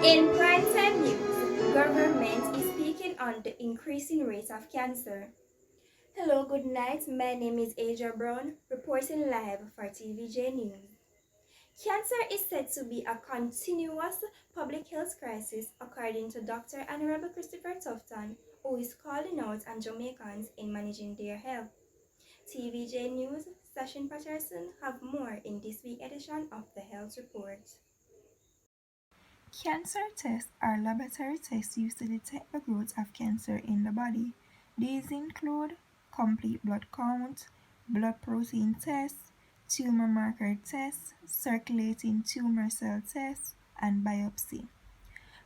In primetime news, government is speaking on the increasing rate of cancer. Hello, good night. My name is Aja Brown, reporting live for TVJ News. Cancer is said to be a continuous public health crisis, according to Dr. Honorable Christopher Tufton, who is calling out on Jamaicans in managing their health. TVJ News, Sashine Patterson have more in this week's edition of the Health Report. Cancer tests are laboratory tests used to detect the growth of cancer in the body. These include complete blood count, blood protein tests, tumor marker tests, circulating tumor cell tests, and biopsy.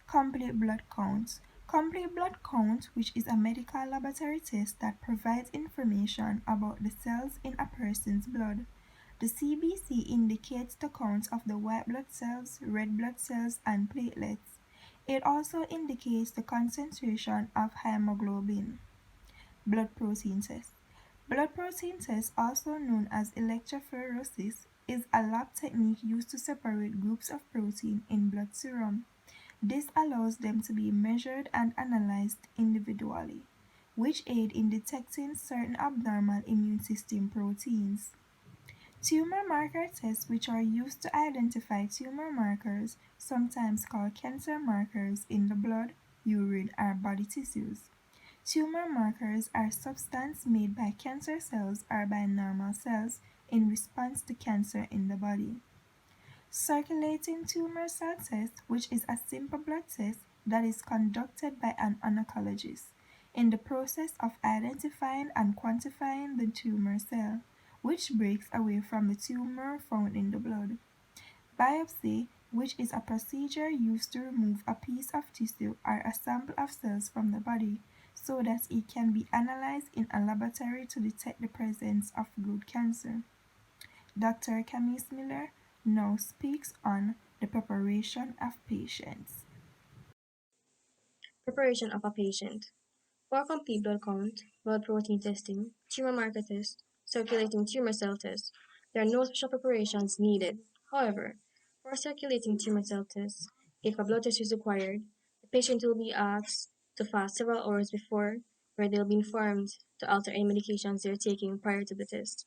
Complete blood count. Complete blood count, which is a medical laboratory test that provides information about the cells in a person's blood. The CBC indicates the count of the white blood cells, red blood cells, and platelets. It also indicates the concentration of hemoglobin. Blood protein test. Blood protein test, also known as electrophoresis, is a lab technique used to separate groups of protein in blood serum. This allows them to be measured and analyzed individually, which aid in detecting certain abnormal immune system proteins. Tumor marker tests, which are used to identify tumor markers, sometimes called cancer markers, in the blood, urine, or body tissues. Tumor markers are substances made by cancer cells or by normal cells in response to cancer in the body. Circulating tumor cell test, which is a simple blood test that is conducted by an oncologist in the process of identifying and quantifying the tumor cell, which breaks away from the tumor found in the blood. Biopsy, which is a procedure used to remove a piece of tissue or a sample of cells from the body so that it can be analyzed in a laboratory to detect the presence of good cancer. Dr. Kamiece Miller now speaks on the preparation of patients. Preparation of a patient. For complete blood count, blood protein testing, tumor marker test, circulating tumor cell test, there are no special preparations needed. However, for circulating tumor cell tests, if a blood test is required, the patient will be asked to fast several hours before, where they'll be informed to alter any medications they're taking prior to the test.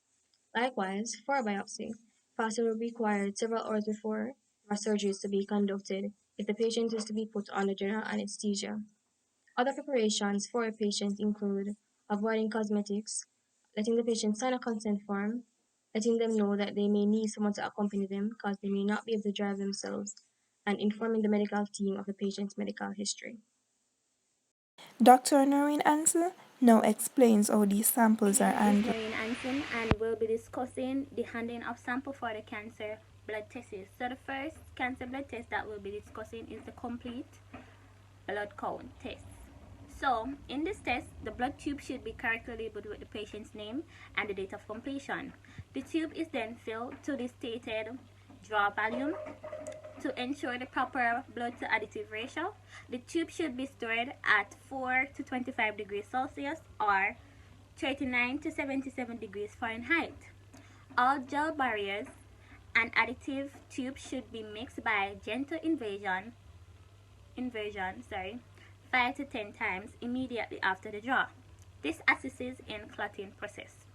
Likewise, for a biopsy, fasting will be required several hours before, where surgery is to be conducted if the patient is to be put under general anesthesia. Other preparations for a patient include avoiding cosmetics, letting the patient sign a consent form, letting them know that they may need someone to accompany them because they may not be able to drive themselves, and informing the medical team of the patient's medical history. Dr. Norreen Anson now explains how these samples are My name is handled. Norreen Anson, and we'll be discussing the handling of sample for the cancer blood tests. So the first cancer blood test that we'll be discussing is the complete blood count test. So in this test, the blood tube should be correctly labeled with the patient's name and the date of completion. The tube is then filled to the stated draw volume. To ensure the proper blood to additive ratio, the tube should be stored at 4 to 25 degrees Celsius or 39 to 77 degrees Fahrenheit. All gel barriers and additive tubes should be mixed by gentle inversion 5 to 10 times immediately after the draw. This assists in clotting process.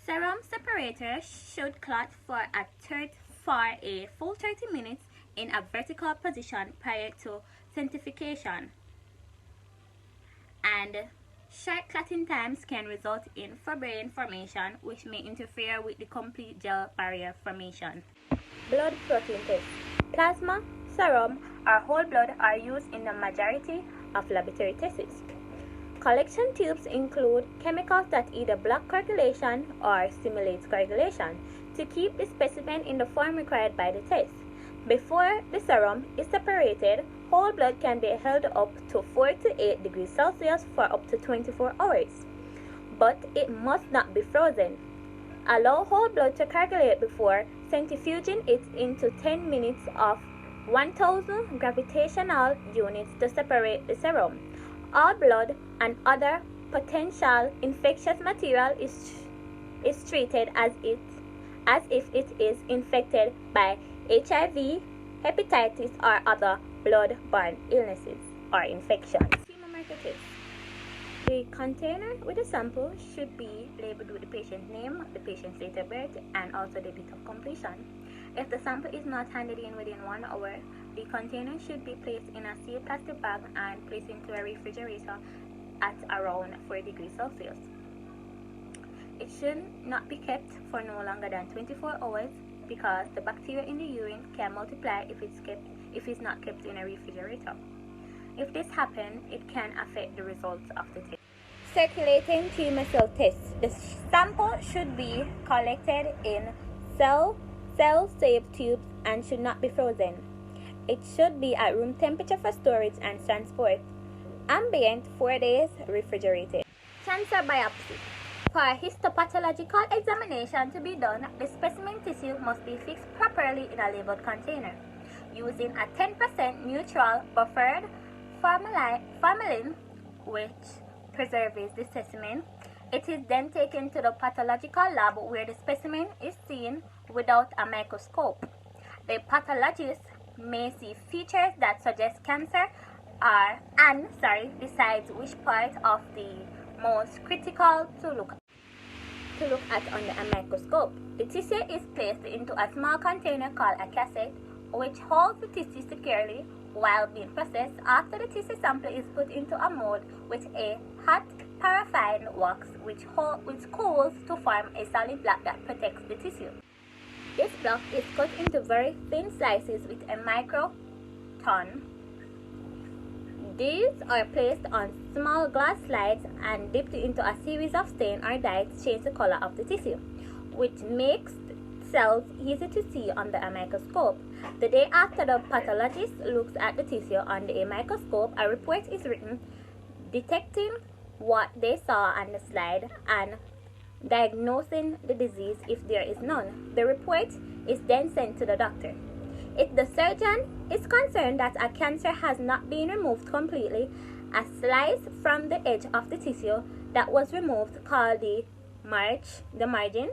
Serum separator should clot for a full 30 minutes in a vertical position prior to centrifugation, and short clotting times can result in fibrin formation, which may interfere with the complete gel barrier formation. Blood protein test. Plasma, serum, or whole blood are used in the majority of laboratory tests. Collection tubes include chemicals that either block coagulation or stimulate coagulation to keep the specimen in the form required by the test. Before the serum is separated, whole blood can be held up to 4 to 8 degrees Celsius for up to 24 hours, but it must not be frozen. Allow whole blood to coagulate before centrifuging it into 10 minutes of 1000 gravitational units to separate the serum. All blood and other potential infectious material is treated as if it is infected by HIV, hepatitis, or other blood-borne illnesses or infections. Tumor marker test. The container with the sample should be labeled with the patient's name, the patient's date of birth, and also the date of completion. If the sample is not handed in within 1 hour, the container should be placed in a sealed plastic bag and placed into a refrigerator at around 4 degrees Celsius. It should not be kept for no longer than 24 hours because the bacteria in the urine can multiply if it's not kept in a refrigerator. If this happens, it can affect the results of the test. Circulating tumor cell test. The sample should be collected in cell-safe tubes and should not be frozen. It should be at room temperature for storage and transport. Ambient 4 days, refrigerated. Cancer biopsy. For a histopathological examination to be done, the specimen tissue must be fixed properly in a labeled container using a 10% neutral buffered formalin, which preserves the specimen. It is then taken to the pathological lab where the specimen is seen without a microscope. The pathologist may see features that suggest cancer and decides which part of the most critical to look at under a microscope. The tissue is placed into a small container called a cassette, which holds the tissue securely while being processed. After the tissue sample is put into a mold with a hot paraffin wax which cools to form a solid block that protects the tissue. This block is cut into very thin slices with a microton. These are placed on small glass slides and dipped into a series of stain or dye to change the color of the tissue, which makes cells easy to see under a microscope. The day after the pathologist looks at the tissue under a microscope, a report is written detecting what they saw on the slide and diagnosing the disease if there is none. The report is then sent to the doctor. If the surgeon is concerned that a cancer has not been removed completely, a slice from the edge of the tissue that was removed, called the margin,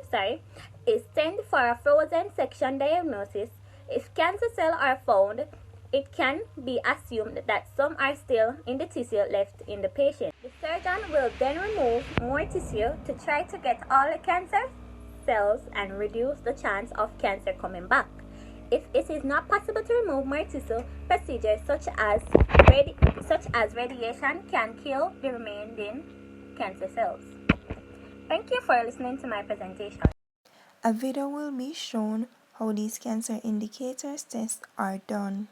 is sent for a frozen section diagnosis. If cancer cells are found, it can be assumed that some are still in the tissue left in the patient. The surgeon will then remove more tissue to try to get all the cancer cells and reduce the chance of cancer coming back. If it is not possible to remove more tissue, procedures such as radiation can kill the remaining cancer cells. Thank you for listening to my presentation. A video will be shown how these cancer indicators tests are done.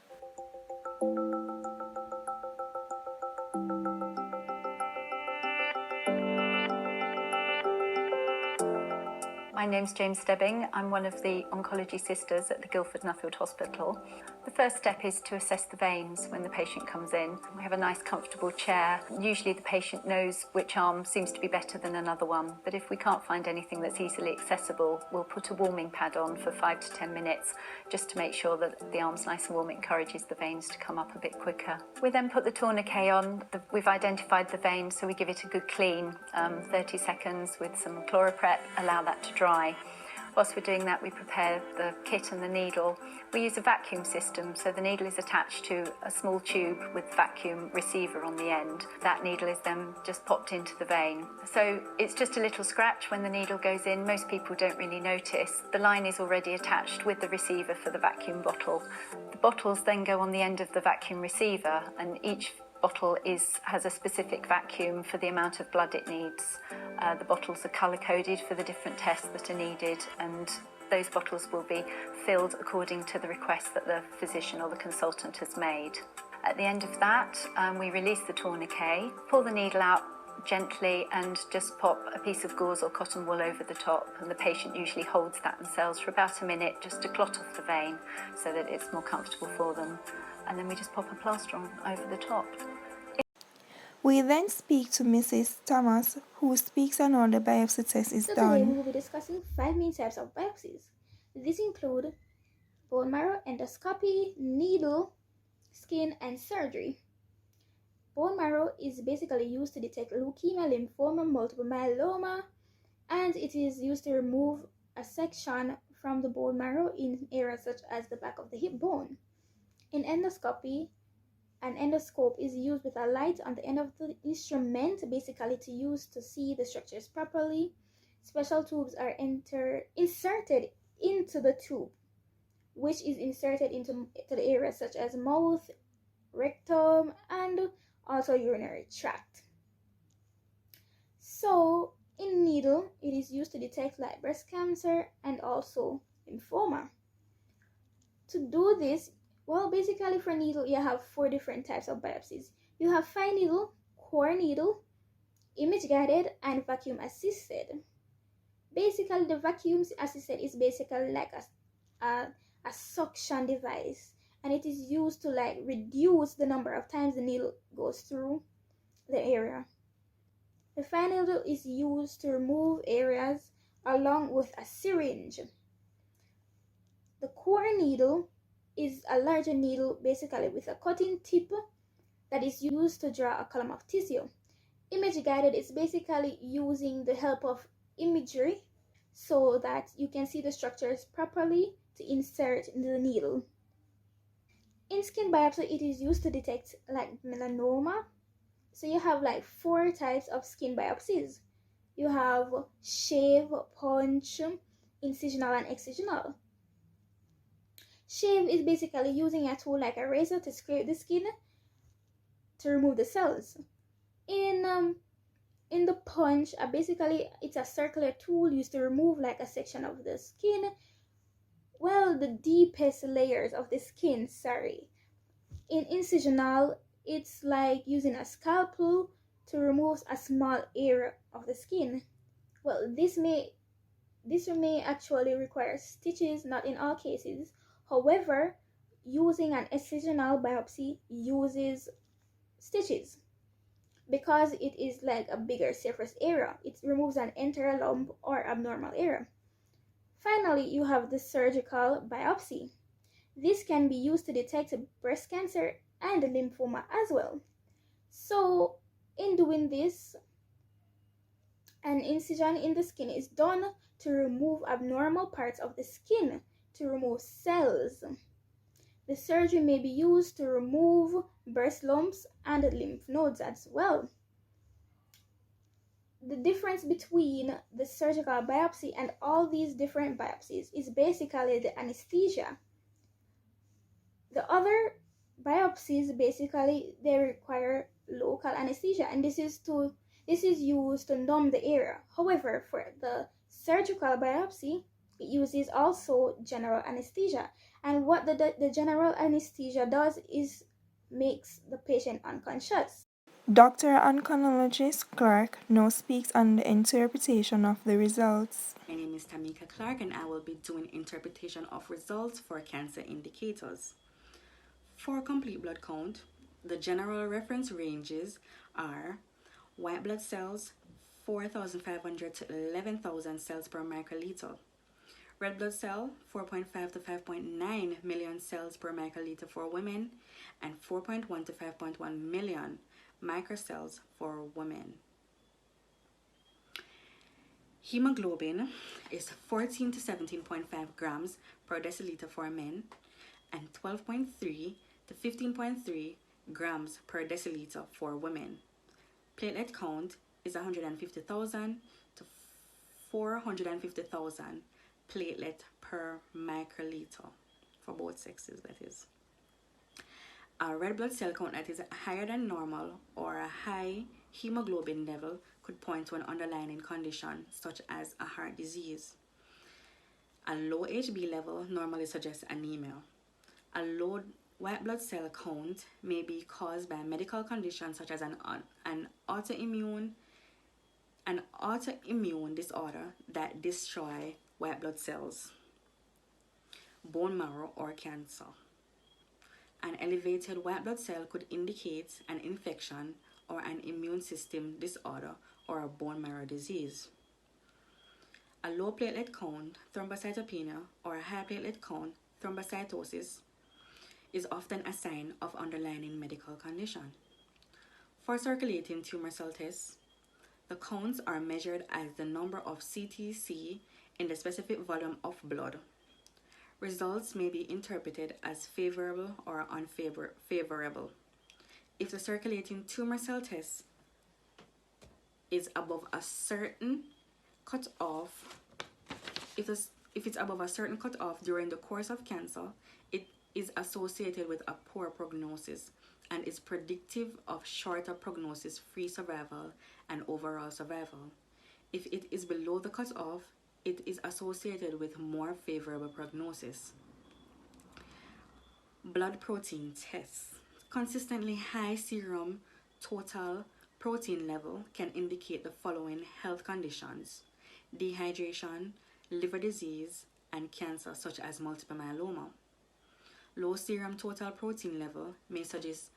My name's James Stebbing. I'm one of the oncology sisters at the Guildford Nuffield Hospital. The first step is to assess the veins when the patient comes in. We have a nice comfortable chair. Usually the patient knows which arm seems to be better than another one, but if we can't find anything that's easily accessible, we'll put a warming pad on for 5 to 10 minutes just to make sure that the arm's nice and warm. It encourages the veins to come up a bit quicker. We then put the tourniquet on. We've identified the vein, so we give it a good clean, 30 seconds with some ChloraPrep, allow that to dry. Whilst we're doing that, we prepare the kit and the needle. We use a vacuum system, so the needle is attached to a small tube with vacuum receiver on the end. That needle is then just popped into the vein. So it's just a little scratch when the needle goes in. Most people don't really notice. The line is already attached with the receiver for the vacuum bottle. The bottles then go on the end of the vacuum receiver, and each bottle has a specific vacuum for the amount of blood it needs. The bottles are colour-coded for the different tests that are needed, and those bottles will be filled according to the request that the physician or the consultant has made. At the end of that, we release the tourniquet, pull the needle out gently and just pop a piece of gauze or cotton wool over the top, and the patient usually holds that themselves for about a minute just to clot off the vein so that it's more comfortable for them. And then we just pop a plaster on over the top. We then speak to Mrs. Thomas, who speaks on how the biopsy test is done. Today we will be discussing 5 main types of biopsies. These include bone marrow endoscopy, needle, skin, and surgery. Bone marrow is basically used to detect leukemia, lymphoma, multiple myeloma, and it is used to remove a section from the bone marrow in areas such as the back of the hip bone. In endoscopy, an endoscope is used with a light on the end of the instrument, basically to use to see the structures properly. Special tubes are inserted into the tube, which is inserted into the areas such as mouth, rectum, and also urinary tract. So in needle, it is used to detect like breast cancer and also lymphoma. To do this, well, basically for needle, you have 4 different types of biopsies. You have fine needle, core needle, image guided, and vacuum assisted. Basically, the vacuum assisted is basically like a suction device, and it is used to like reduce the number of times the needle goes through the area. The fine needle is used to remove areas along with a syringe. The core needle is a larger needle, basically with a cutting tip that is used to draw a column of tissue. Image guided is basically using the help of imagery so that you can see the structures properly to insert the needle. In skin biopsy, it is used to detect like melanoma. So you have like 4 types of skin biopsies. You have shave, punch, incisional, and excisional. Shave is basically using a tool like a razor to scrape the skin to remove the cells. In the punch, basically it's a circular tool used to remove like a section of the skin. Well, the deepest layers of the skin, sorry. In incisional, it's like using a scalpel to remove a small area of the skin. Well, this may actually require stitches, not in all cases. However, using an incisional biopsy uses stitches because it is like a bigger surface area. It removes an entire lump or abnormal area. Finally, you have the surgical biopsy. This can be used to detect breast cancer and lymphoma as well. So, in doing this, an incision in the skin is done to remove abnormal parts of the skin, to remove cells. The surgery may be used to remove breast lumps and lymph nodes as well. The difference between the surgical biopsy and all these different biopsies is basically the anesthesia. The other biopsies, basically, they require local anesthesia, and this is used to numb the area. However, for the surgical biopsy, it uses also general anesthesia, and what the general anesthesia does is makes the patient unconscious. Dr. Oncologist Clarke now speaks on the interpretation of the results. My name is Tamika Clarke, and I will be doing interpretation of results for cancer indicators. For complete blood count, the general reference ranges are white blood cells 4,500 to 11,000 cells per microliter, red blood cell 4.5 to 5.9 million cells per microliter for women, and 4.1 to 5.1 million microcells for women. Hemoglobin is 14 to 17.5 grams per deciliter for men and 12.3 to 15.3 grams per deciliter for women. Platelet count is 150,000 to 450,000 platelet per microliter for both sexes, that is. A red blood cell count that is higher than normal or a high hemoglobin level could point to an underlying condition such as a heart disease. A low HB level normally suggests anemia. A low white blood cell count may be caused by medical conditions such as an autoimmune disorder that destroy white blood cells, bone marrow, or cancer. An elevated white blood cell could indicate an infection or an immune system disorder or a bone marrow disease. A low platelet count, thrombocytopenia, or a high platelet count, thrombocytosis, is often a sign of underlying medical condition. For circulating tumor cell tests, the counts are measured as the number of CTC in the specific volume of blood. Results may be interpreted as favorable or unfavorable. If the circulating tumor cell test is above a certain cutoff, if it's above a certain cutoff during the course of cancer, it is associated with a poor prognosis and is predictive of shorter prognosis-free survival and overall survival. If it is below the cutoff, it is associated with more favorable prognosis. Blood protein tests. Consistently high serum total protein level can indicate the following health conditions: dehydration, liver disease, and cancer such as multiple myeloma. Low serum total protein level may suggest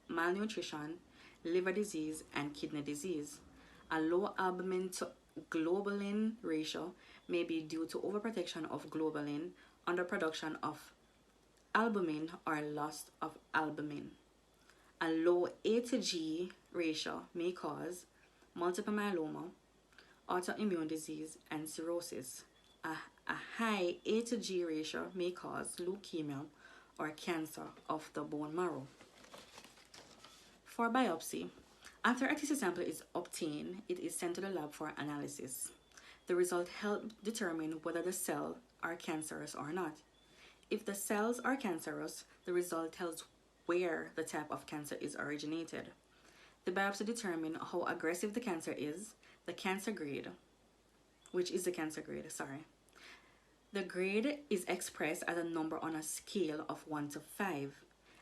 malnutrition, liver disease, and kidney disease. A low albumin to globulin ratio may be due to overprotection of globulin, underproduction of albumin, or loss of albumin. A low A to G ratio may cause multiple myeloma, autoimmune disease, and cirrhosis. A high A to G ratio may cause leukemia or cancer of the bone marrow. For biopsy, after a tissue sample is obtained, it is sent to the lab for analysis. The result helps determine whether the cells are cancerous or not. If the cells are cancerous, the result tells where the type of cancer is originated. The biopsy determines how aggressive the cancer is, the cancer grade, which is the cancer grade, sorry. The grade is expressed as a number on a scale of 1 to 5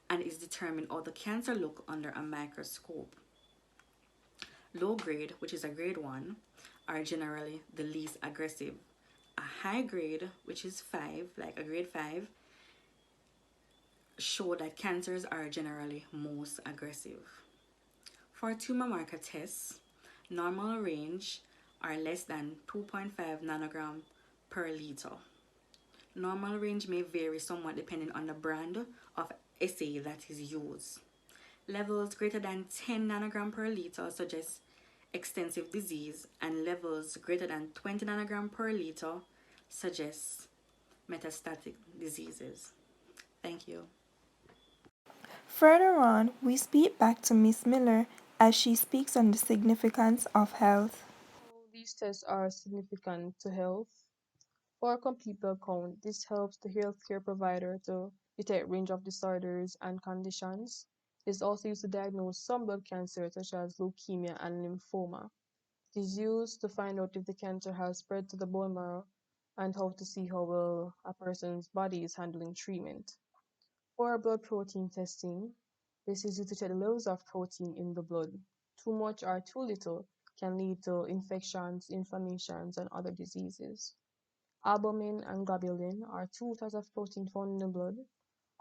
and is determined how the cancer looks under a microscope. Low grade, which is a grade 1, are generally the least aggressive. A high grade, which is 5, like a grade 5, show that cancers are generally most aggressive. For tumor marker tests, normal range are less than 2.5 nanogram per liter. Normal range may vary somewhat depending on the brand of assay that is used. Levels greater than 10 nanogram per liter suggest extensive disease, and levels greater than 20 nanogram per liter suggest metastatic diseases. Thank you. Further on, we speak back to Miss Miller as she speaks on the significance of health. These tests are significant to health. For a complete blood count, this helps the healthcare provider to detect range of disorders and conditions. It's also used to diagnose some blood cancers such as leukemia and lymphoma. It is used to find out if the cancer has spread to the bone marrow and how to see how well a person's body is handling treatment. For blood protein testing, this is used to check the levels of protein in the blood. Too much or too little can lead to infections, inflammations, and other diseases. Albumin and globulin are two types of protein found in the blood.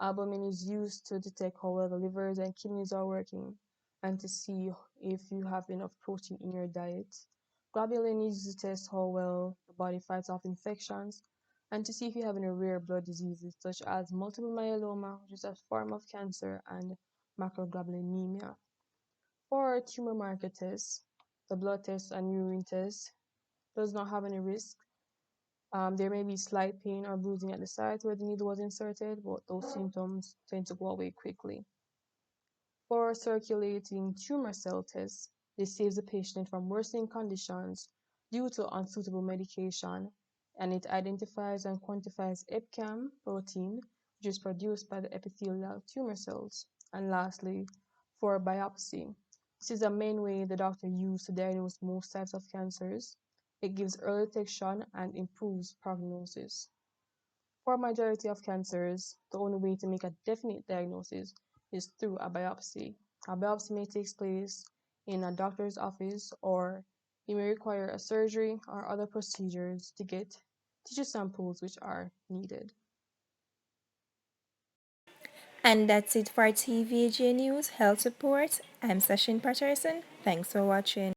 Albumin is used to detect how well the livers and kidneys are working and to see if you have enough protein in your diet. Globulin is used to test how well the body fights off infections and to see if you have any rare blood diseases such as multiple myeloma, which is a form of cancer, and macroglobulinemia. For tumor marker tests, the blood test and urine test does not have any risk. There may be slight pain or bruising at the site where the needle was inserted, but those symptoms tend to go away quickly. For circulating tumor cell tests, this saves the patient from worsening conditions due to unsuitable medication, and it identifies and quantifies EpCAM protein, which is produced by the epithelial tumor cells. And lastly, for biopsy, this is the main way the doctor uses to diagnose most types of cancers. It gives early detection and improves prognosis. For majority of cancers, the only way to make a definite diagnosis is through a biopsy. A biopsy may take place in a doctor's office, or it may require a surgery or other procedures to get tissue samples which are needed. And that's it for TVJ News Health Support. I'm Sashine Patterson. Thanks for watching.